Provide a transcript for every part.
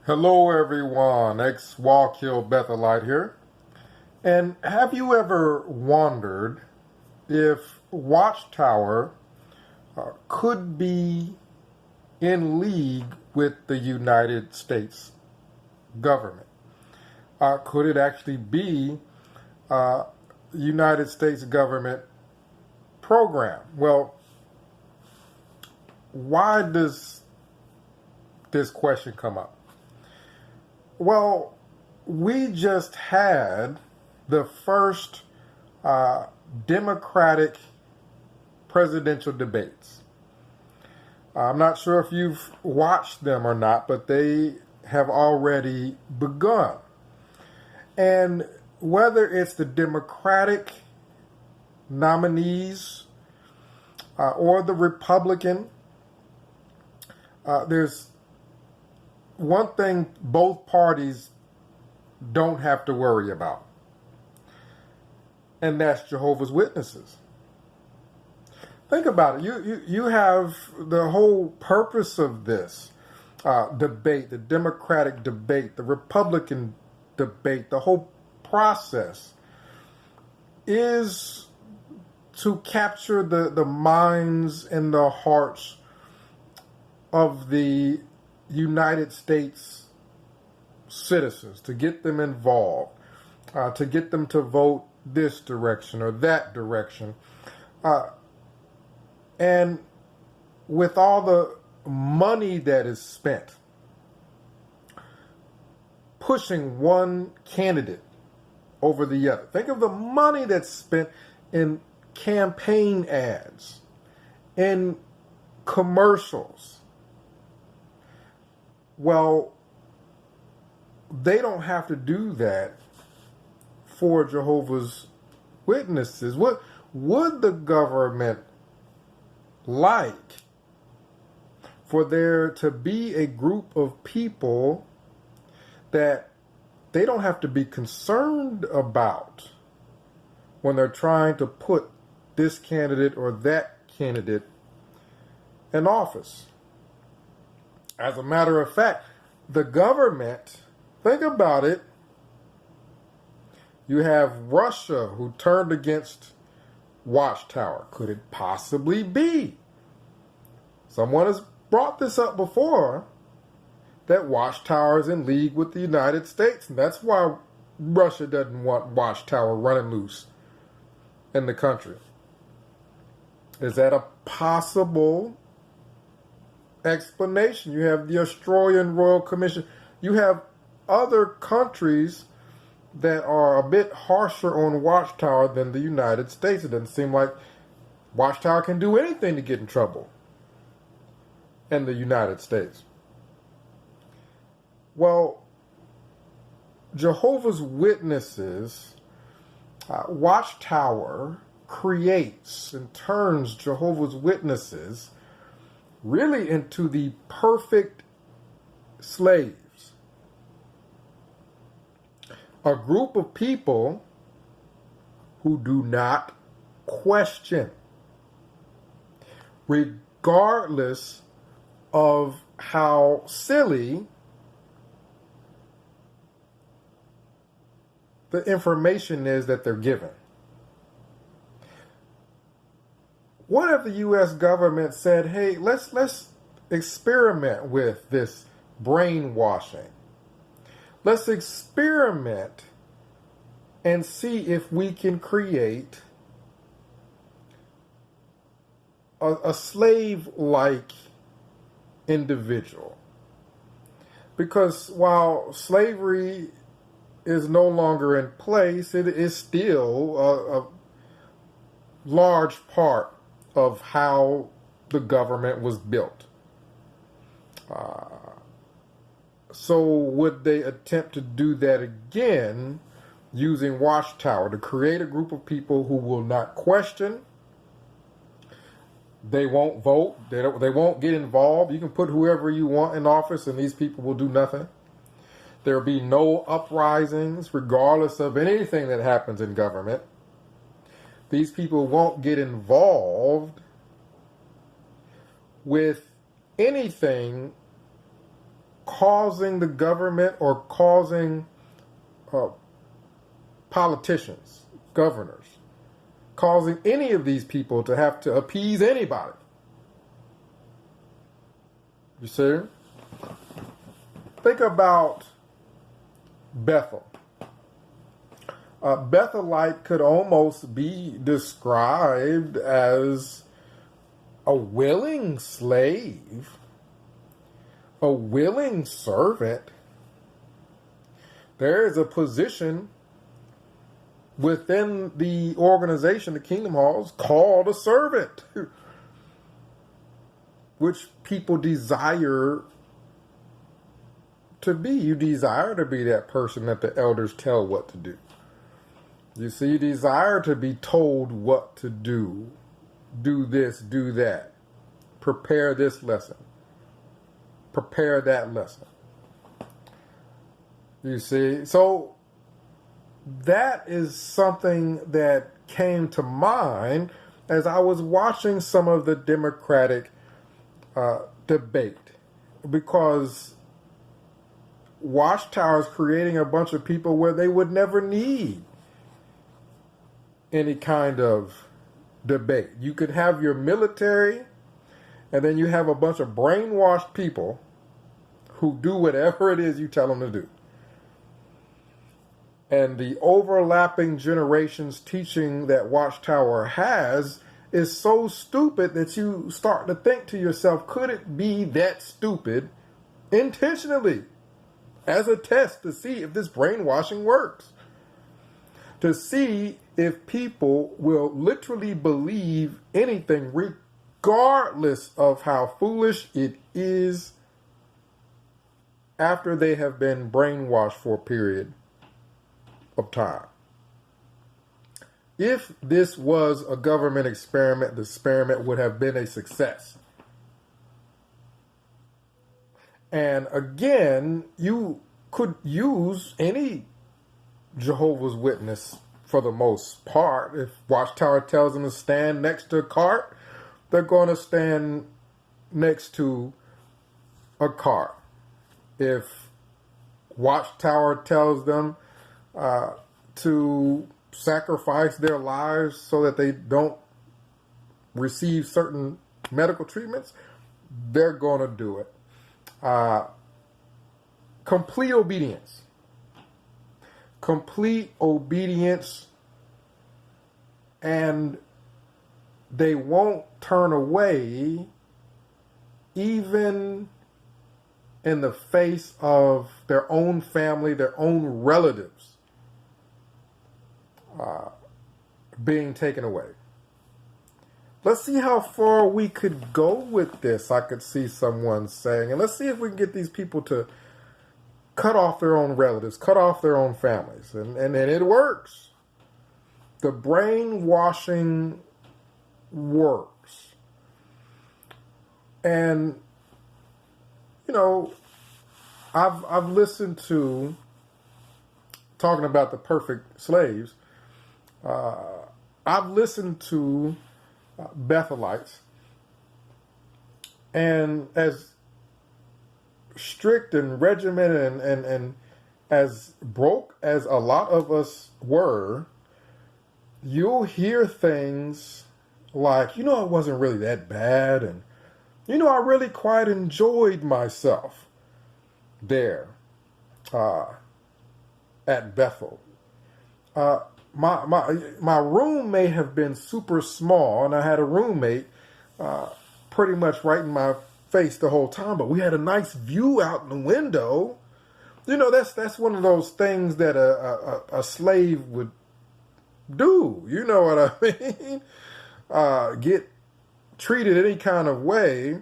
Hello everyone, ex-Wallkill Bethelite here. And have you ever wondered if Watchtower could be in league with the United States government? Could it actually be United States government program? Well, why does this question come up? Well, we just had the first Democratic presidential debates. I'm not sure if you've watched them or not, but they have already begun. And whether it's the Democratic nominees or the Republican, there's one thing both parties don't have to worry about, and that's Jehovah's Witnesses. Think about it. You have the whole purpose of this debate, the Democratic debate, the Republican debate, the whole process is to capture the minds and the hearts of the United States citizens, to get them involved, to get them to vote this direction or that direction. And with all the money that is spent pushing one candidate over the other, think of the money that's spent in campaign ads, in commercials. Well, they don't have to do that for Jehovah's Witnesses. What would the government like for there to be a group of people that they don't have to be concerned about when they're trying to put this candidate or that candidate in office? As a matter of fact, the government, think about it, you have Russia who turned against Watchtower. Could it possibly be? Someone has brought this up before, that Watchtower is in league with the United States, and that's why Russia doesn't want Watchtower running loose in the country. Is that a possible explanation? You have the Australian Royal Commission. You have other countries that are a bit harsher on Watchtower than the United States. It doesn't seem like Watchtower can do anything to get in trouble in the United States. Well, Jehovah's Witnesses, Watchtower creates and turns Jehovah's Witnesses really into the perfect slaves. A group of people who do not question, regardless of how silly the information is that they're given. What if the U.S. government said, hey, let's experiment with this brainwashing. Let's experiment and see if we can create a slave-like individual. Because while slavery is no longer in place, it is still a large part of how the government was built. So would they attempt to do that again using Watchtower to create a group of people who will not question? They won't vote. They won't get involved. You can put whoever you want in office and these people will do nothing. There will be no uprisings regardless of anything that happens in government. These people won't get involved with anything causing the government or causing politicians, governors, causing any of these people to have to appease anybody. You see? Think about Bethel. Bethelite could almost be described as a willing slave, a willing servant. There is a position within the organization, the Kingdom Halls, called a servant, which people desire to be. You desire to be that person that the elders tell what to do. You see, you desire to be told what to do. Do this, do that. Prepare this lesson. Prepare that lesson. You see, so that is something that came to mind as I was watching some of the Democratic debate, because Watchtower is creating a bunch of people where they would never need any kind of debate. You could have your military, and then you have a bunch of brainwashed people who do whatever it is you tell them to do. And the overlapping generations teaching that Watchtower has is so stupid that you start to think to yourself, could it be that stupid intentionally as a test to see if this brainwashing works? To see if people will literally believe anything regardless of how foolish it is after they have been brainwashed for a period of time. If this was a government experiment, the experiment would have been a success. And again, you could use any Jehovah's Witness for the most part. If Watchtower tells them to stand next to a cart, they're going to stand next to a cart. If Watchtower tells them to sacrifice their lives so that they don't receive certain medical treatments, they're going to do it. Complete obedience. Complete obedience, and they won't turn away even in the face of their own family, their own relatives being taken away. Let's see how far we could go with this, I could see someone saying. And let's see if we can get these people to cut off their own relatives, cut off their own families. And it works. The brainwashing works. And, you know, I've listened to, talking about the perfect slaves, I've listened to Bethelites, and as strict and regimented and as broke as a lot of us were, you'll hear things like, you know, it wasn't really that bad, and you know, I really quite enjoyed myself there at Bethel. My room may have been super small, and I had a roommate pretty much right in my face the whole time, but we had a nice view out the window. You know, that's one of those things that a slave would do. You know what I mean? Get treated any kind of way,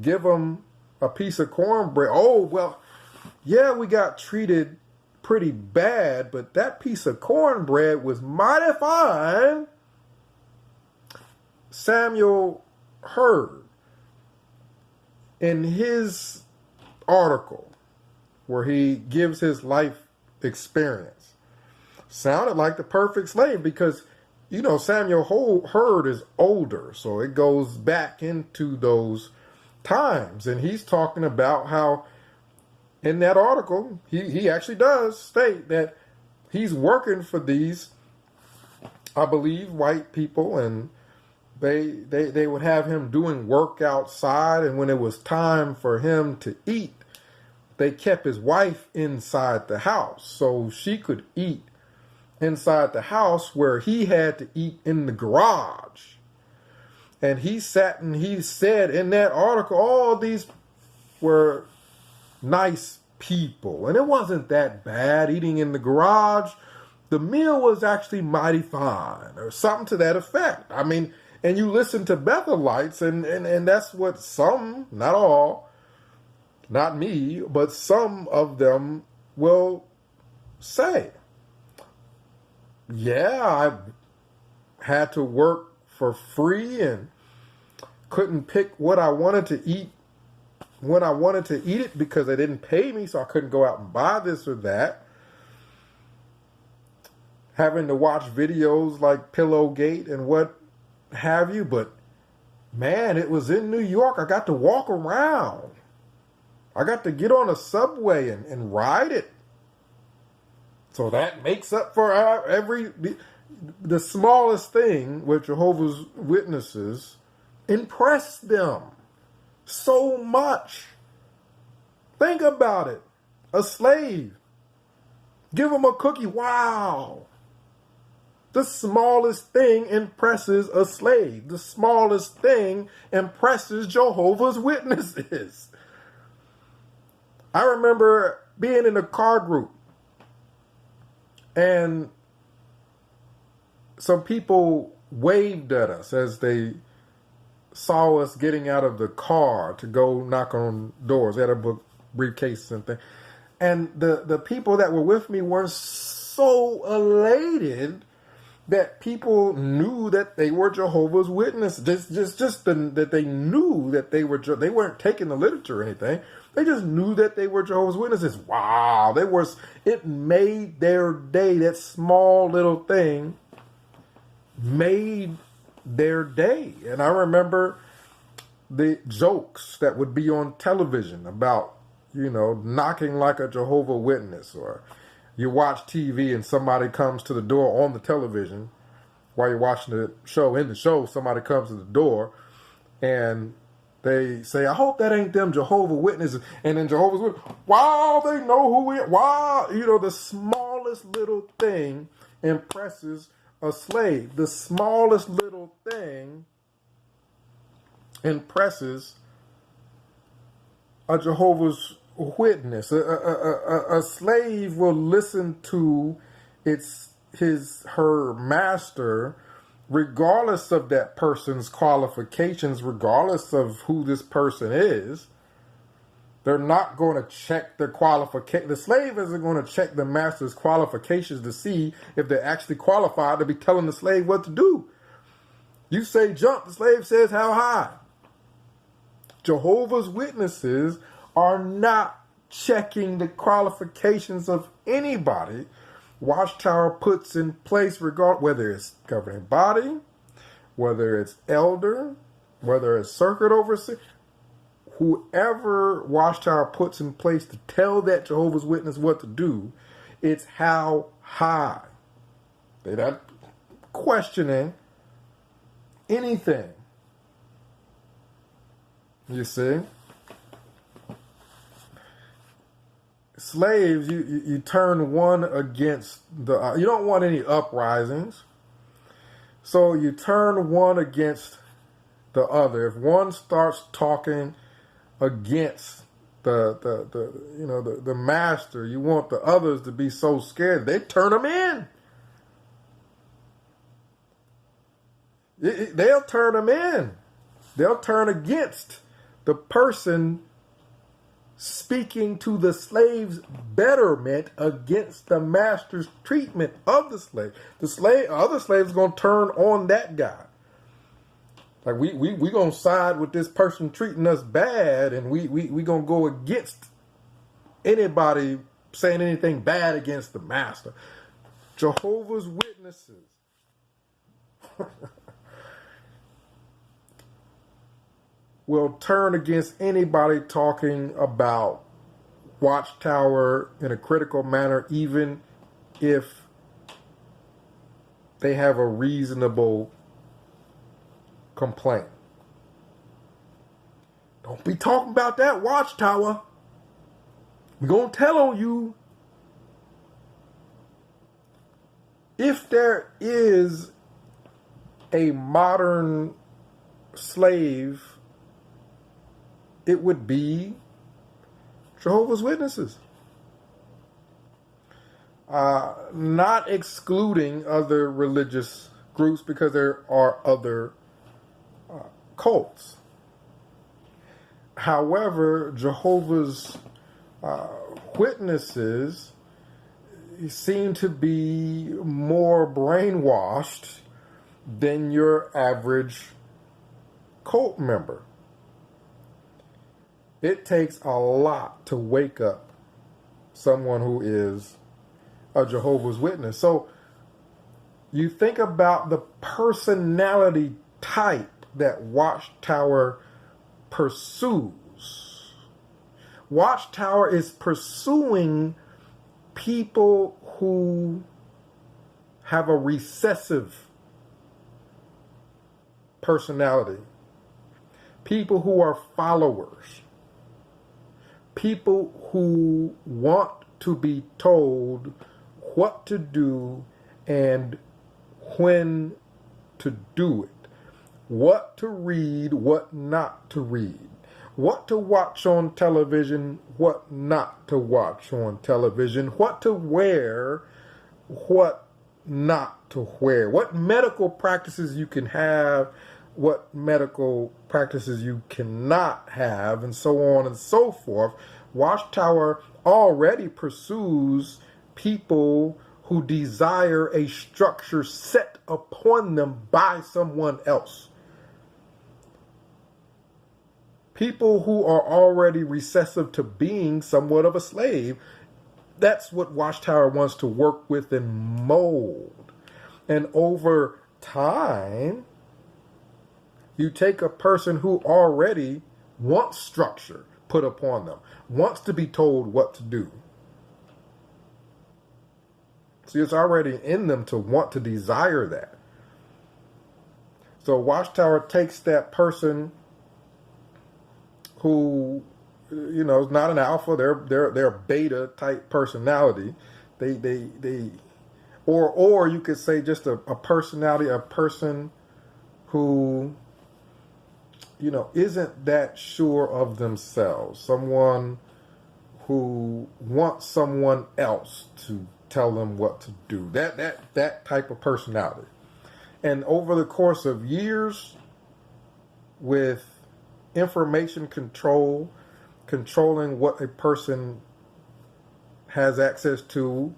give them a piece of cornbread. Oh, well, yeah, we got treated pretty bad, but that piece of cornbread was mighty fine. Samuel Hurd, in his article where he gives his life experience, sounded like the perfect slave, because, you know, Samuel Hurd is older, so it goes back into those times, and he's talking about how in that article, he actually does state that he's working for these, I believe, white people, and they would have him doing work outside, and when it was time for him to eat, they kept his wife inside the house so she could eat inside the house, where he had to eat in the garage. And he sat and he said in that article, all these were nice people, and it wasn't that bad eating in the garage. The meal was actually mighty fine, or something to that effect. I mean, and you listen to Bethelites, and that's what some, not all, not me, but some of them will say. Yeah, I had to work for free and couldn't pick what I wanted to eat when I wanted to eat it because they didn't pay me, so I couldn't go out and buy this or that. Having to watch videos like Pillowgate and what have you, but man, it was in New York. I got to walk around. I got to get on a subway and ride it. So that makes up for the smallest thing with Jehovah's Witnesses impress them so much. Think about it. A slave. Give him a cookie. Wow. The smallest thing impresses a slave. The smallest thing impresses Jehovah's Witnesses. I remember being in a car group, and some people waved at us as they saw us getting out of the car to go knock on doors. They had a briefcase and thing. And the people that were with me were so elated that people knew that they were Jehovah's Witnesses. That they knew that they weren't taking the literature or anything. They just knew that they were Jehovah's Witnesses. Wow, it made their day. That small little thing made their day. And I remember the jokes that would be on television about, knocking like a Jehovah Witness, or you watch TV and somebody comes to the door on the television while you're watching the show. In the show, somebody comes to the door and they say, I hope that ain't them Jehovah Witnesses. And then Jehovah's Witnesses, wow, they know who we are. Wow, the smallest little thing impresses a slave. The smallest little thing impresses a Jehovah's Witness. A slave will listen to her master, regardless of that person's qualifications, regardless of who this person is. They're not going to check their qualification. The slave isn't going to check the master's qualifications to see if they're actually qualified to be telling the slave what to do. You say jump, the slave says how high. Jehovah's Witnesses are not checking the qualifications of anybody Watchtower puts in place, whether it's governing body, whether it's elder, whether it's circuit overseer, whoever Watchtower puts in place to tell that Jehovah's Witness what to do, it's how high. They're not questioning anything. You see? Slaves, you turn one against the you don't want any uprisings, so you turn one against the other. If one starts talking against the master, you want the others to be so scared they turn them in. They'll turn them in. They'll turn against the person speaking to the slave's betterment against the master's treatment of the slave. Other slaves going to turn on that guy. Like we going to side with this person treating us bad, and we going to go against anybody saying anything bad against the master. Jehovah's Witnesses will turn against anybody talking about watchtower in a critical manner, even if they have a reasonable complaint. Don't be talking about that watchtower. We're going to tell on you. If there is a modern slave, it would be Jehovah's Witnesses. Not excluding other religious groups, because there are other cults. However, Jehovah's Witnesses seem to be more brainwashed than your average cult member. It takes a lot to wake up someone who is a Jehovah's Witness. So you think about the personality type that Watchtower pursues. Watchtower is pursuing people who have a recessive personality, people who are followers, people who want to be told what to do and when to do it, what to read, what not to read, what to watch on television, what not to watch on television, what to wear, what not to wear, what medical practices you can have, what medical practices you cannot have, and so on and so forth. Watchtower already pursues people who desire a structure set upon them by someone else. People who are already recessive to being somewhat of a slave. That's what Watchtower wants to work with and mold. And over time, you take a person who already wants structure put upon them, wants to be told what to do. See, it's already in them to want to desire that. So Watchtower takes that person who, you know, is not an alpha, they're a beta type personality. Or you could say just a personality, a person who, you know, isn't that sure of themselves. Someone who wants someone else to tell them what to do. That type of personality. And over the course of years, with information control, controlling what a person has access to,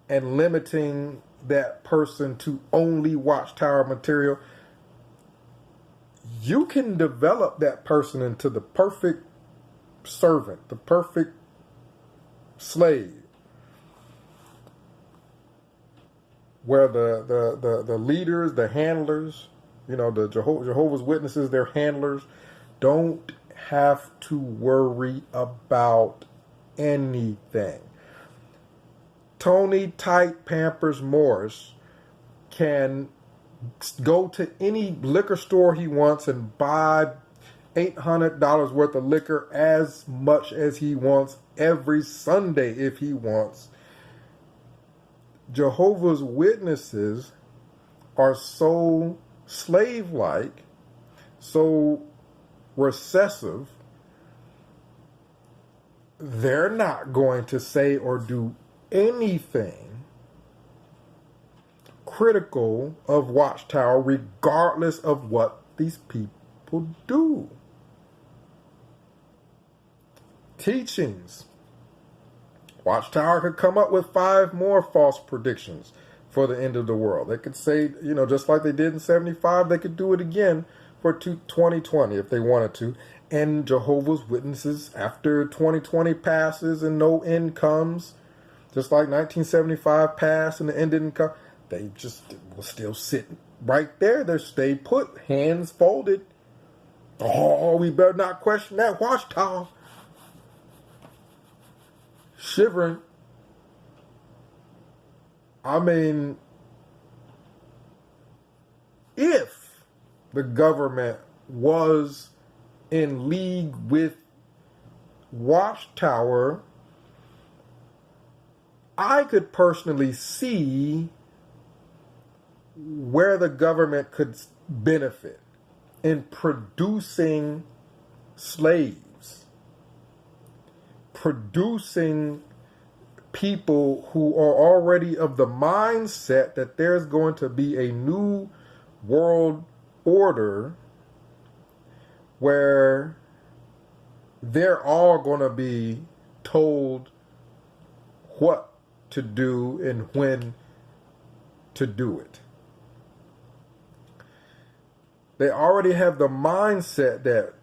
and limiting that person to only Watchtower material, you can develop that person into the perfect servant, the perfect slave, where the leaders, the handlers, you know, the Jehovah's Witnesses, their handlers, don't have to worry about anything. Tony Tight Pampers Morris can go to any liquor store he wants and buy $800 worth of liquor, as much as he wants, every Sunday if he wants. Jehovah's Witnesses are so slave-like, so recessive, they're not going to say or do anything critical of Watchtower, regardless of what these people do. Teachings. Watchtower could come up with 5 more false predictions for the end of the world. They could say, you know, just like they did in 75, they could do it again for 2020 if they wanted to. And Jehovah's Witnesses, after 2020 passes and no end comes, just like 1975 passed and the end didn't come, they just will still sit right there. They stay put, hands folded. Oh, we better not question that Watchtower. shivering. I mean, if the government was in league with Watchtower, I could personally see where the government could benefit in producing slaves, producing people who are already of the mindset that there's going to be a new world order where they're all going to be told what to do and when to do it. They already have the mindset that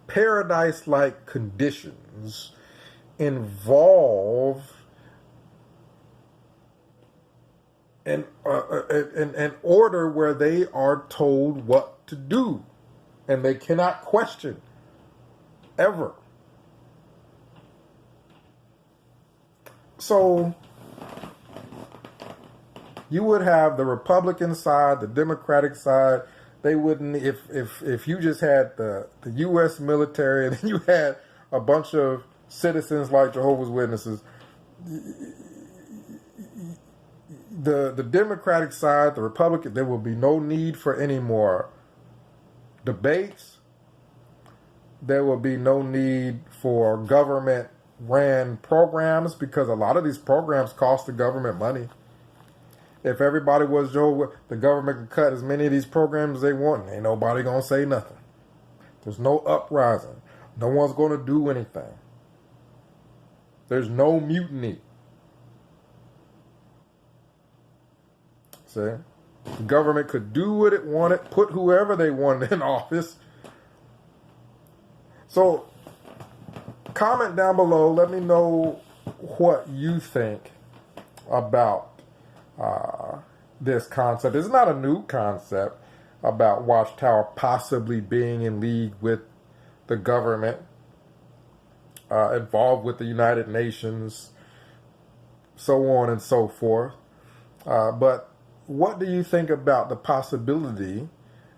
paradise-like conditions involve an order where they are told what to do, and they cannot question ever. So you would have the Republican side, the Democratic side. They wouldn't, if you just had the U.S. military and then you had a bunch of citizens like Jehovah's Witnesses, the Democratic side, the Republican, there will be no need for any more debates. There will be no need for government-ran programs, because a lot of these programs cost the government money. If everybody was Jehovah, the government could cut as many of these programs as they want, and ain't nobody going to say nothing. There's no uprising. No one's going to do anything. There's no mutiny. See? The government could do what it wanted, put whoever they wanted in office. So, comment down below. Let me know what you think about this concept. It's not a new concept about Watchtower possibly being in league with the government, involved with the United Nations, so on and so forth. But what do you think about the possibility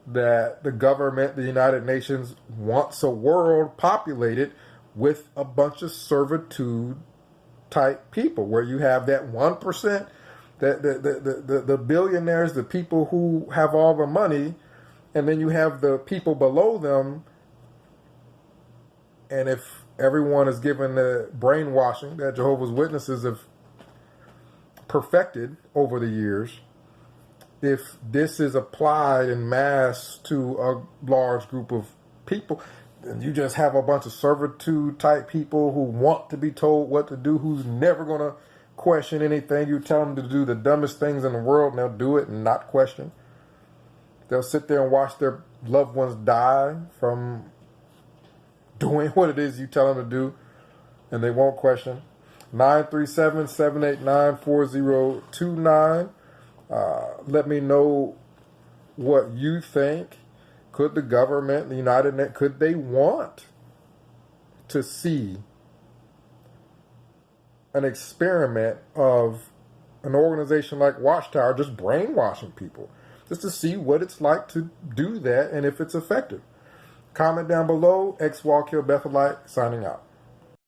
that the government, the United Nations, wants a world populated with a bunch of servitude type people, where you have that 1%, the billionaires, the people who have all the money, and then you have the people below them. And if everyone is given the brainwashing that Jehovah's Witnesses have perfected over the years, if this is applied in mass to a large group of people, then you just have a bunch of servitude type people who want to be told what to do, who's never going to question anything. You tell them to do the dumbest things in the world, and they'll do it and not question. They'll sit there and watch their loved ones die from doing what it is you tell them to do, and they won't question. 937-789-4029. Let me know what you think. Could the government, the United Nations, could they want to see an experiment of an organization like Watchtower just brainwashing people, just to see what it's like to do that and if it's effective? Comment down below. X Walkill Bethelite signing out.